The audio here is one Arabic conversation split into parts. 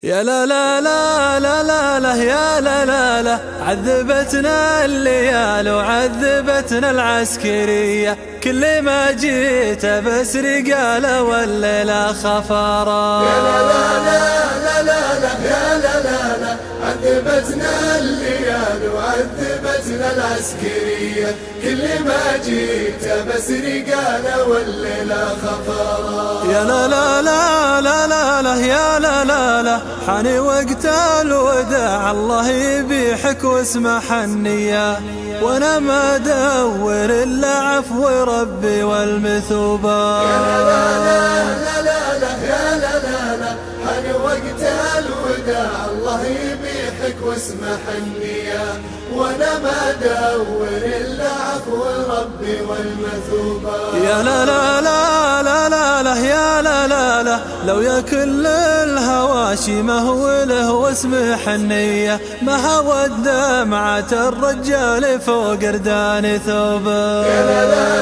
يا لا لا لا لا لا لا يا لا لا لا، عذبتنا الليال وعذبتنا العسكرية، كل ما جيت بس رجالة والليلة خفارة. يا لا لا لا لا لا يا لا لا لا، عذبتنا الليال وعذبتنا العسكرية، كل ما جيت بس رجالة والليلة خفارة. يا لا لا لا لا لا لا يا لا لا لا، حان وقت الوداع الله يبيحك واسمح النية، وانا ما ادور الا عفو ربي والمثوبة. يا لا لا لا لا لا يا لا لا لا، حان وقت الوداع الله يبيحك واسمح النية، وانا ما ادور الا عفو ربي والمثوبة. يا لا لا لا لا لا لا يا لا لا لا، لو يا كل الهواشي ما هو له واسمح النية، ما هو الدمعة الرجال فوق ردان ثوبه. يا لا لا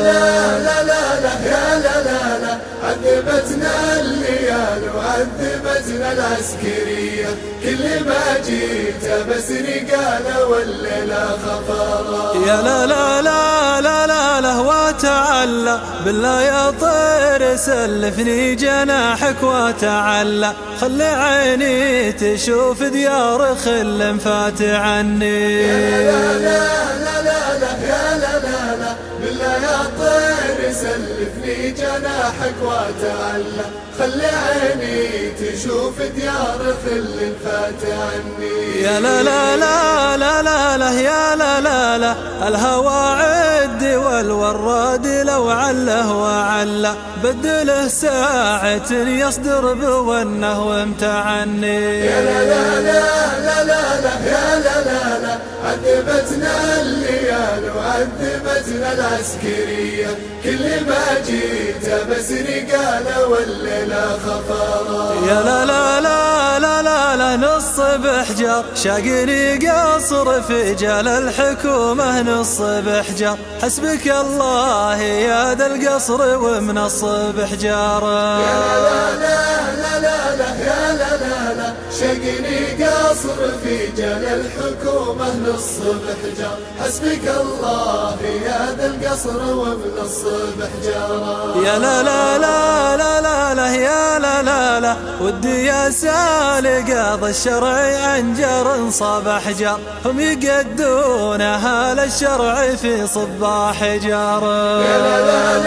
لا لا لا يا لا لا لا، عذبتنا الليال وعذبتنا العسكرية، كل ما جيت بس رجالة والليلة خفارة. يا لا لا لا لا لا لا وتعالى بالله يا طير سلفني جناحك وتعالى، خلي عيني تشوف ديار خل فات عني. يا لا لا لا لا يا لا لا لا، بالله يا طير سلفني جناحك وتعالى، خلي عيني تشوف ديار خل فات عني. يا لا لا لا لا لا لا يا لا لا لا، الهوى عد والوراد لو عله وعله، بدله ساعة يصدر بونه وامتعني. يا لا لا لا لا لا يا لا لا لا، عذبتنا الليال وعذبتنا العسكرية، كل ما جيت بس رجالة والليلة خفارة. يا لا لا لا لا لا لا، نص بحجر شاقني قصر في جال الحكومة، نص بحجر حسبك الله يا ذا القصر ومن الصب حجاره. يا لا لا لا لا يا لا لا لا، شقني قصر في جال الحكومة نص بحجر، حسبك الله يا ذا القصر ومن الصب حجاره. يا لا لا لا لا لا لا يا لا لا لا، ودي يا سالق قاضي الشرع انجر صاب حجر، هم يقدونها للشرع في صباح حجاره. يا لا لا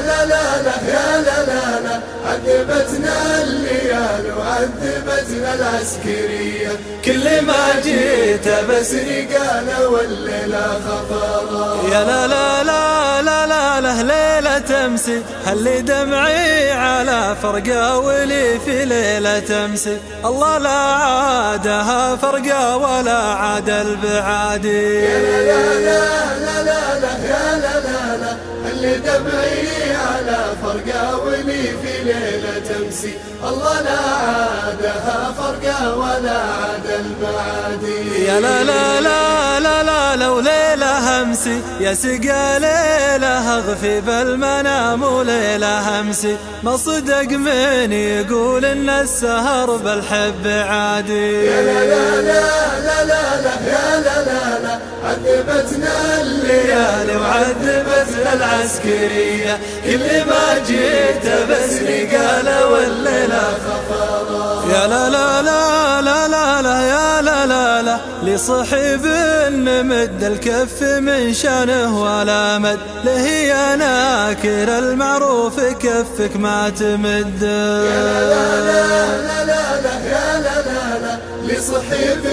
لا لا لا يا لا لا لا، عذبتنا الليال وعذبتنا العسكرية، كل ما جيت بس رجالة والليلة خفارة. يا لا لا لا لا لا لا ليلة تمسي هل دمعي على فرقة ولي في ليلة تمسي، الله لا عادها فرقة ولا عاد البعادي. يا لا لا لا لا يا لا لا لا، اللي دمعي على فرقة ولي في ليلة تمسي، الله لا عادها فرقة ولا عاد البعادي. يا لا لا لا لا لا لو ليلة همسي يا سقى ليلة اغفي بالمنام وليلة همسي، ما صدق من يقول ان السهر بالحب عادي. يا لا لا لا لا لا يا لا لا لا، عذبتنا الليالي وعذبتنا العسكرية، كل ما جيت بس رجالة والليلة خفارة. يا لا لا لا لا لا لا يا لا لا لا، لصحيب نمد الكف من شانه ولا مد، له يا ناكر المعروف كفك ما تمد. يا لا لا لا لا يا لا لا لا، لصحيب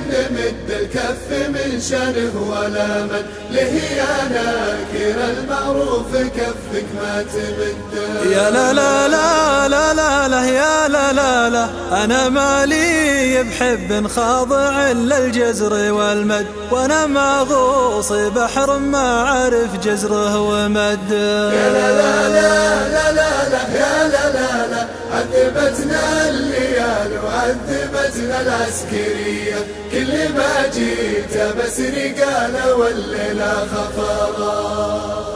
نمد الكف من شانه ولا مد، له يا ناكر المعروف كفك ما تمد. يا لا لا لا لا لا لا يا لا لا لا، أنا مالي بحب خاضع للجزر والمد، وأنا ما غوص بحر ما عرف جزره ومد. يا لا لا لا لا لا يا لا لا لا، عذبتنا الليال وعذبتنا العسكرية، كل ما جيت بس رجالة والليلة خفارة.